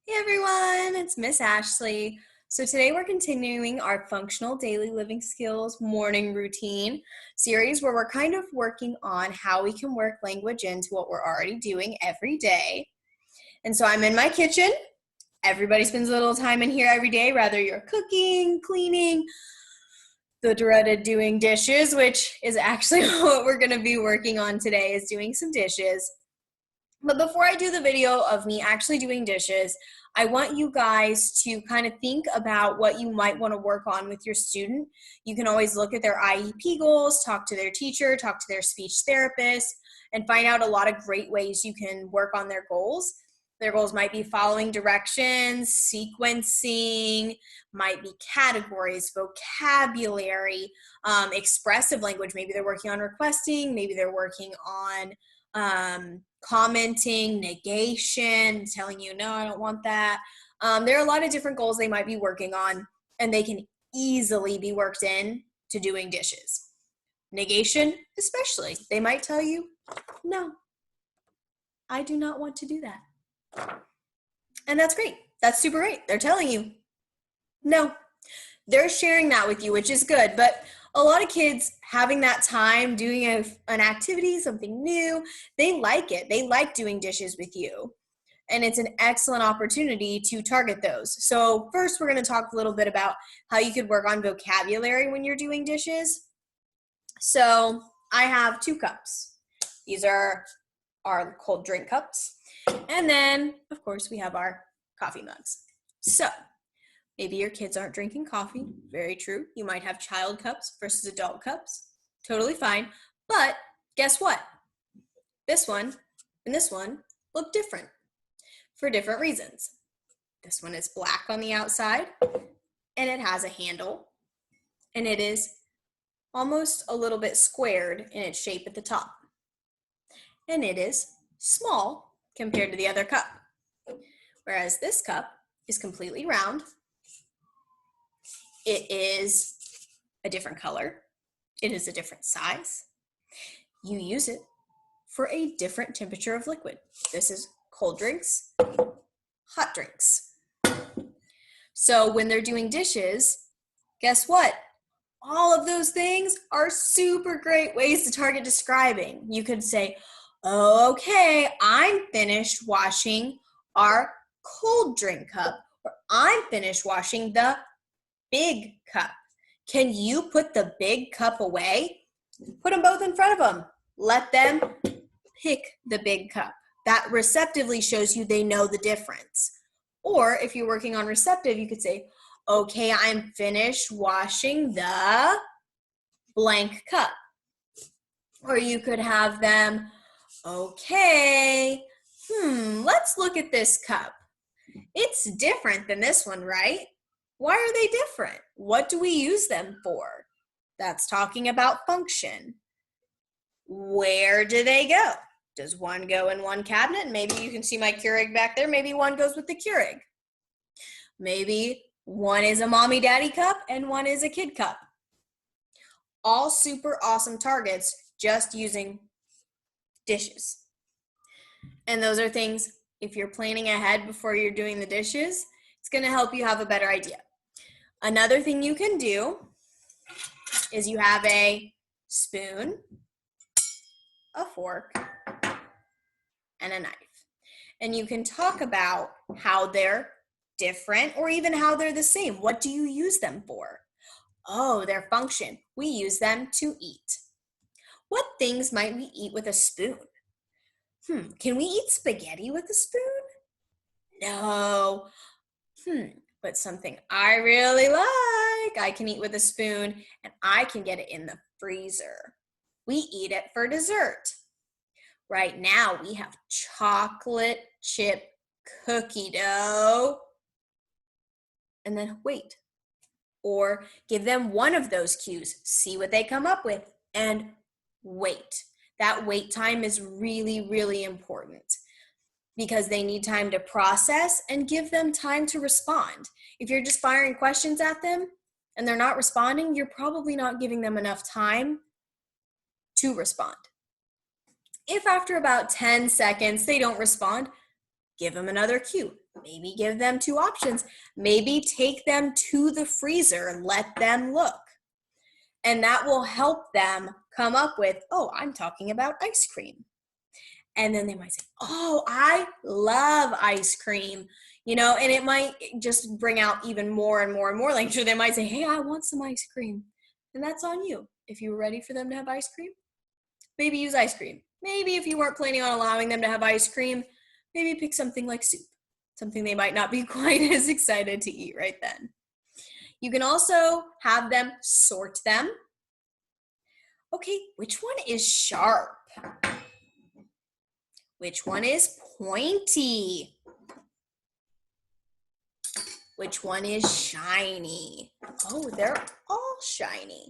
Hey everyone, it's Miss Ashley. So today we're continuing our functional daily living skills morning routine series where we're kind of working on how we can work language into what we're already doing every day. And so I'm in my kitchen. Everybody spends a little time in here every day, whether you're cooking, cleaning, the dreaded doing dishes, which is actually what we're going to be working on today, is doing some dishes. But before I do the video of me actually doing dishes, I want you guys to kind of think about what you might want to work on with your student. You can always look at their IEP goals, talk to their teacher, talk to their speech therapist, and find out a lot of great ways you can work on their goals. Their goals might be following directions, sequencing, might be categories, vocabulary, expressive language. Maybe they're working on requesting, maybe they're working on commenting, negation, telling you, no, I don't want that. There are a lot of different goals they might be working on, and they can easily be worked in to doing dishes. Negation, especially. They might tell you, no, I do not want to do that. And that's great. That's super great. They're telling you, no. They're sharing that with you, which is good, but a lot of kids having that time doing an activity, something new, they like it. They like doing dishes with you. And it's an excellent opportunity to target those. So first, we're going to talk a little bit about how you could work on vocabulary when you're doing dishes. So I have 2 cups. These are our cold drink cups. And then, of course, we have our coffee mugs. So maybe your kids aren't drinking coffee. Very true. You might have child cups versus adult cups. Totally fine. But guess what? This one and this one look different for different reasons. This one is black on the outside, and it has a handle, and it is almost a little bit squared in its shape at the top. And it is small compared to the other cup. Whereas this cup is completely round. It is a different color. It is a different size. You use it for a different temperature of liquid. This is cold drinks, hot drinks. So when they're doing dishes, guess what? All of those things are super great ways to target describing. You could say, okay, I'm finished washing our cold drink cup, or I'm finished washing the big cup. Can you put the big cup away? Put them both in front of them. Let them pick the big cup. That receptively shows you they know the difference. Or if you're working on receptive, you could say, okay, I'm finished washing the blank cup. Or you could have them, okay, let's look at this cup. It's different than this one, right? Why are they different? What do we use them for? That's talking about function. Where do they go? Does one go in one cabinet? Maybe you can see my Keurig back there. Maybe one goes with the Keurig. Maybe one is a mommy daddy cup and one is a kid cup. All super awesome targets just using dishes. And those are things, if you're planning ahead before you're doing the dishes, it's going to help you have a better idea. Another thing you can do is you have a spoon, a fork, and a knife. And you can talk about how they're different or even how they're the same. What do you use them for? Oh, their function. We use them to eat. What things might we eat with a spoon? Can we eat spaghetti with a spoon? No. But something I really like, I can eat with a spoon, and I can get it in the freezer. We eat it for dessert. Right now, we have chocolate chip cookie dough. And then wait. Or give them one of those cues. See what they come up with, and wait. That wait time is really, really important because they need time to process and give them time to respond. If you're just firing questions at them and they're not responding, you're probably not giving them enough time to respond. If after about 10 seconds they don't respond, give them another cue. Maybe give them 2 options. Maybe take them to the freezer and let them look. And that will help them come up with, oh, I'm talking about ice cream. And then they might say, oh, I love ice cream, and it might just bring out even more and more and more language. They might say, hey, I want some ice cream. And that's on you. If you were ready for them to have ice cream, maybe use ice cream. Maybe if you weren't planning on allowing them to have ice cream, maybe pick something like soup, something they might not be quite as excited to eat right then. You can also have them sort them. Okay, which one is sharp? Which one is pointy? Which one is shiny? Oh, they're all shiny.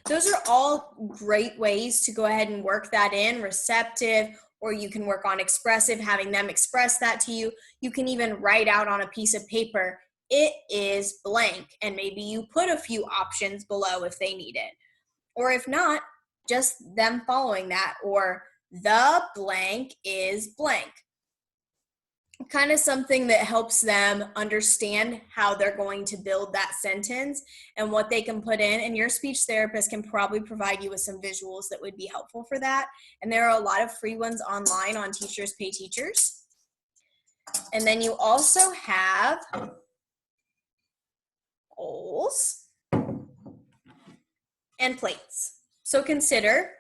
Those are all great ways to go ahead and work that in, receptive, or you can work on expressive, having them express that to you. You can even write out on a piece of paper, it is blank, and maybe you put a few options below if they need it. Or if not, just them following that, or the blank is blank. Kind of something that helps them understand how they're going to build that sentence and what they can put in. And your speech therapist can probably provide you with some visuals that would be helpful for that. And there are a lot of free ones online on Teachers Pay Teachers. And then you also have bowls and plates. So consider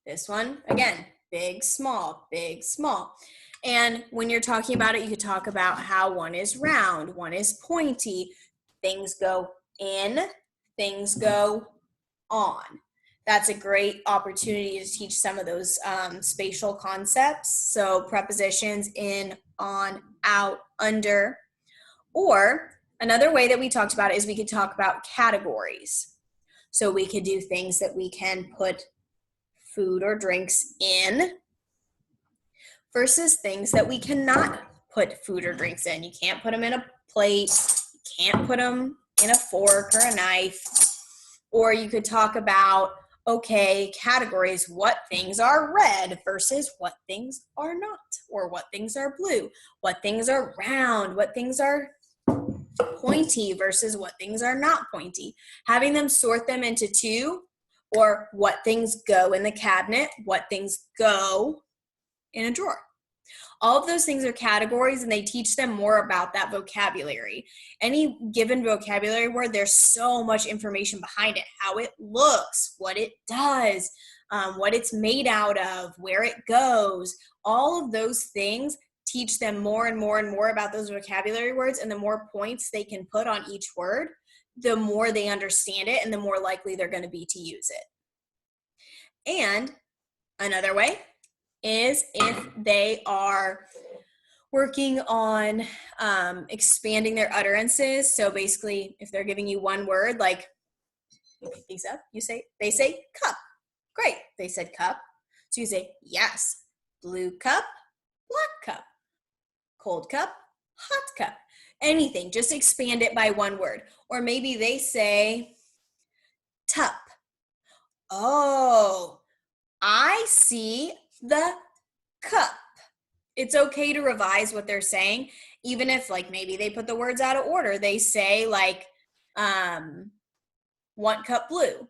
this one, again, big, small, big, small. And when you're talking about it, you could talk about how one is round, one is pointy, things go in, things go on. That's a great opportunity to teach some of those spatial concepts. So prepositions in, on, out, under. Or another way that we talked about it is we could talk about categories. So we could do things that we can put food or drinks in versus things that we cannot put food or drinks in. You can't put them in a plate. You can't put them in a fork or a knife. Or you could talk about, okay, categories, what things are red versus what things are not, or what things are blue, what things are round, what things are pointy versus what things are not pointy. Having them sort them into 2, or what things go in the cabinet, what things go in a drawer. All of those things are categories, and they teach them more about that vocabulary. Any given vocabulary word, there's so much information behind it, how it looks, what it does, what it's made out of, where it goes. All of those things teach them more and more and more about those vocabulary words, and the more points they can put on each word, the more they understand it and the more likely they're going to be to use it. And another way is if they are working on expanding their utterances. So basically, if they're giving you one word, like you pick these up, they say cup. Great, they said cup. So you say yes, blue cup, black cup, cold cup, hot cup. Anything, just expand it by one word. Or maybe they say tup. Oh, I see the cup. It's okay to revise what they're saying, even if like maybe they put the words out of order. They say like 1 cup blue.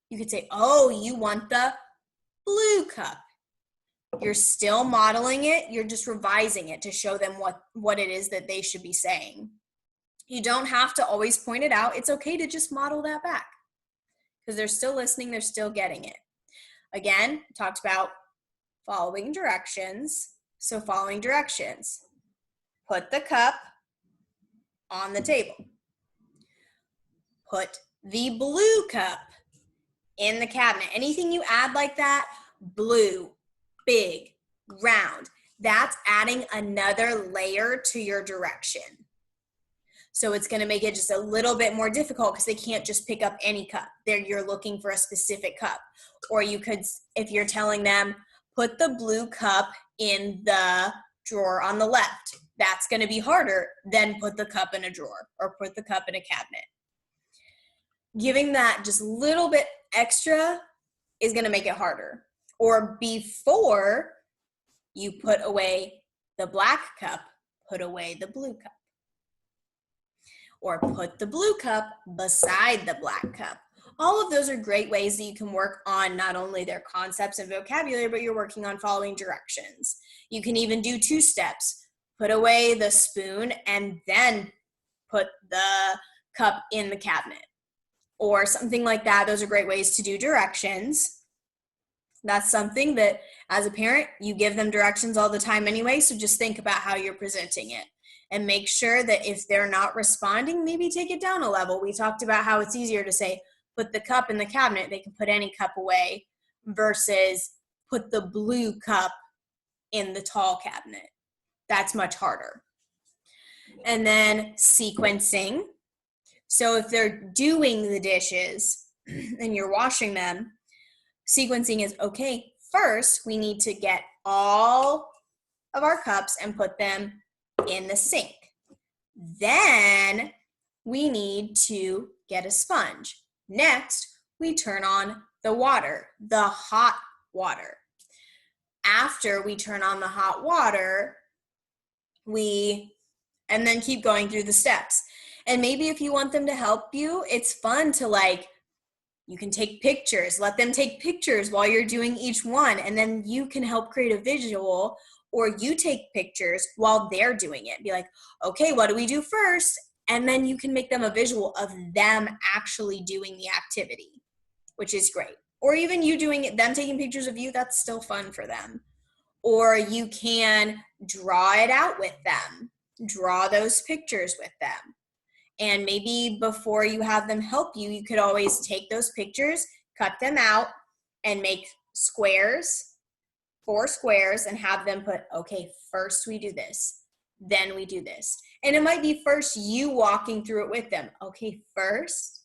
You could say, oh, you want the blue cup. You're still modeling it. You're just revising it to show them what it is that they should be saying. You don't have to always point it out. It's okay to just model that back because they're still listening. They're still getting it. Again, talked about following directions. So following directions, put the cup on the table. Put the blue cup in the cabinet. Anything you add like that, blue, big, round, that's adding another layer to your direction. So it's going to make it just a little bit more difficult because they can't just pick up any cup. You're looking for a specific cup. Or you could, if you're telling them, put the blue cup in the drawer on the left. That's going to be harder than put the cup in a drawer or put the cup in a cabinet. Giving that just a little bit extra is going to make it harder. Or before you put away the black cup, put away the blue cup. Or put the blue cup beside the black cup. All of those are great ways that you can work on not only their concepts and vocabulary, but you're working on following directions. You can even do 2 steps. Put away the spoon and then put the cup in the cabinet or something like that. Those are great ways to do directions. That's something that as a parent, you give them directions all the time anyway, so just think about how you're presenting it. And make sure that if they're not responding, maybe take it down a level. We talked about how it's easier to say, put the cup in the cabinet. They can put any cup away versus put the blue cup in the tall cabinet. That's much harder. And then sequencing. So if they're doing the dishes and you're washing them, sequencing is, okay, first we need to get all of our cups and put them in the sink. Then we need to get a sponge. Next, we turn on the water, the hot water. After we turn on the hot water, and then keep going through the steps. And maybe if you want them to help you, it's fun to you can take pictures, let them take pictures while you're doing each one, and then you can help create a visual, or you take pictures while they're doing it. Be like, okay, what do we do first? And then you can make them a visual of them actually doing the activity, which is great. Or even you doing it, them taking pictures of you, that's still fun for them. Or you can draw it out with them, draw those pictures with them. And maybe before you have them help you, you could always take those pictures, cut them out, and make squares, 4 squares, and have them put, okay, first we do this, then we do this. And it might be first you walking through it with them. Okay, first,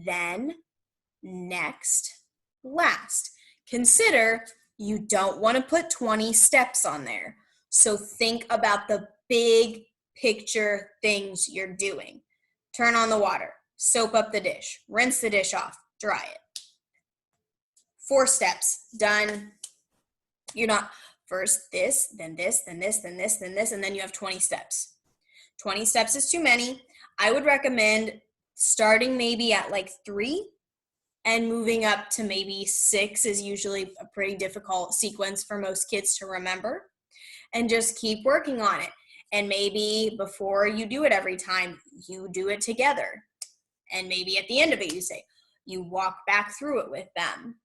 then, next, last. Consider you don't want to put 20 steps on there. So think about the big picture things you're doing. Turn on the water, soap up the dish, rinse the dish off, dry it. 4 steps, done. You're not first this, then this, then this, then this, then this, and then you have 20 steps. 20 steps is too many. I would recommend starting maybe at 3 and moving up to maybe 6 is usually a pretty difficult sequence for most kids to remember. And just keep working on it. And maybe before you do it every time, you do it together. And maybe at the end of it, you walk back through it with them.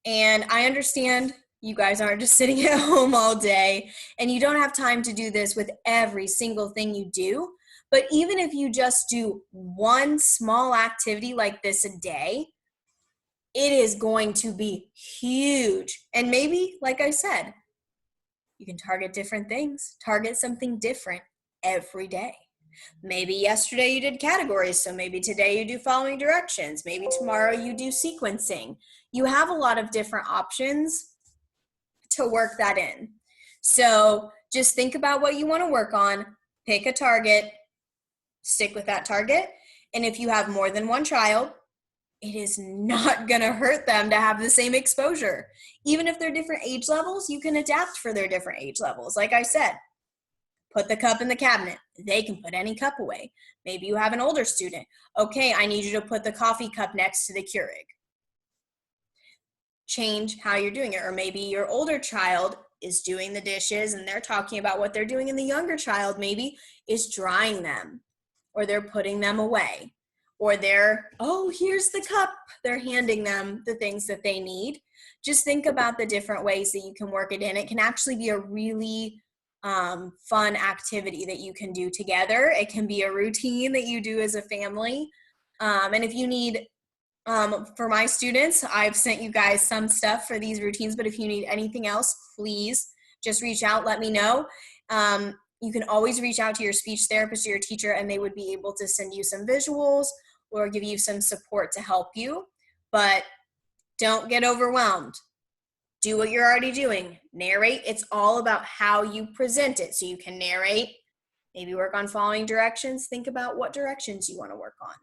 And I understand you guys aren't just sitting at home all day, and you don't have time to do this with every single thing you do. But even if you just do one small activity like this a day, it is going to be huge. And maybe, like I said, you can target different things, target something different every day. Maybe yesterday you did categories, so maybe today you do following directions. Maybe tomorrow you do sequencing. You have a lot of different options to work that in. So just think about what you want to work on, pick a target, stick with that target. And if you have more than one child, it is not going to hurt them to have the same exposure. Even if they're different age levels, you can adapt for their different age levels. Like I said, put the cup in the cabinet. They can put any cup away. Maybe you have an older student. Okay, I need you to put the coffee cup next to the Keurig. Change how you're doing it. Or maybe your older child is doing the dishes and they're talking about what they're doing, and the younger child maybe is drying them, or they're putting them away, or here's the cup. They're handing them the things that they need. Just think about the different ways that you can work it in. It can actually be a really fun activity that you can do together. It can be a routine that you do as a family. And if you need, for my students, I've sent you guys some stuff for these routines, but if you need anything else, please just reach out, let me know. You can always reach out to your speech therapist or your teacher, and they would be able to send you some visuals or give you some support to help you. But don't get overwhelmed. Do what you're already doing. Narrate. It's all about how you present it. So you can narrate, maybe work on following directions. Think about what directions you want to work on.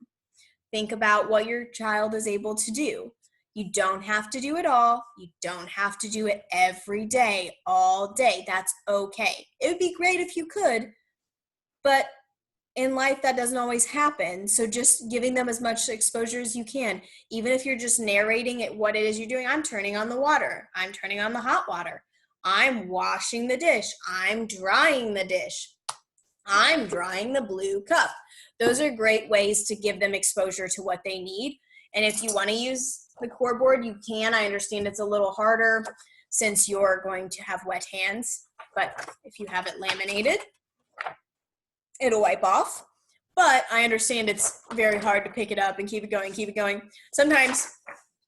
Think about what your child is able to do. You don't have to do it all. You don't have to do it every day, all day. That's okay. It would be great if you could, but in life that doesn't always happen. So just giving them as much exposure as you can, even if you're just narrating it, what it is you're doing. I'm turning on the water. I'm turning on the hot water. I'm washing the dish. I'm drying the dish. I'm drying the blue cup. Those are great ways to give them exposure to what they need. And if you want to use the core board, you can. I understand it's a little harder since you're going to have wet hands, but if you have it laminated, it'll wipe off. But I understand it's very hard to pick it up and keep it going, keep it going. Sometimes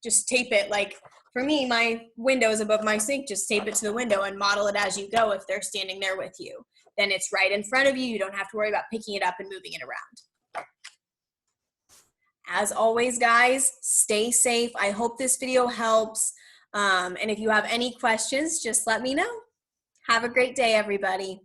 just tape it. Like for me, my window is above my sink. Just tape it to the window and model it as you go if they're standing there with you. Then it's right in front of you. You don't have to worry about picking it up and moving it around. As always, guys, stay safe. I hope this video helps. And if you have any questions, just let me know. Have a great day, everybody.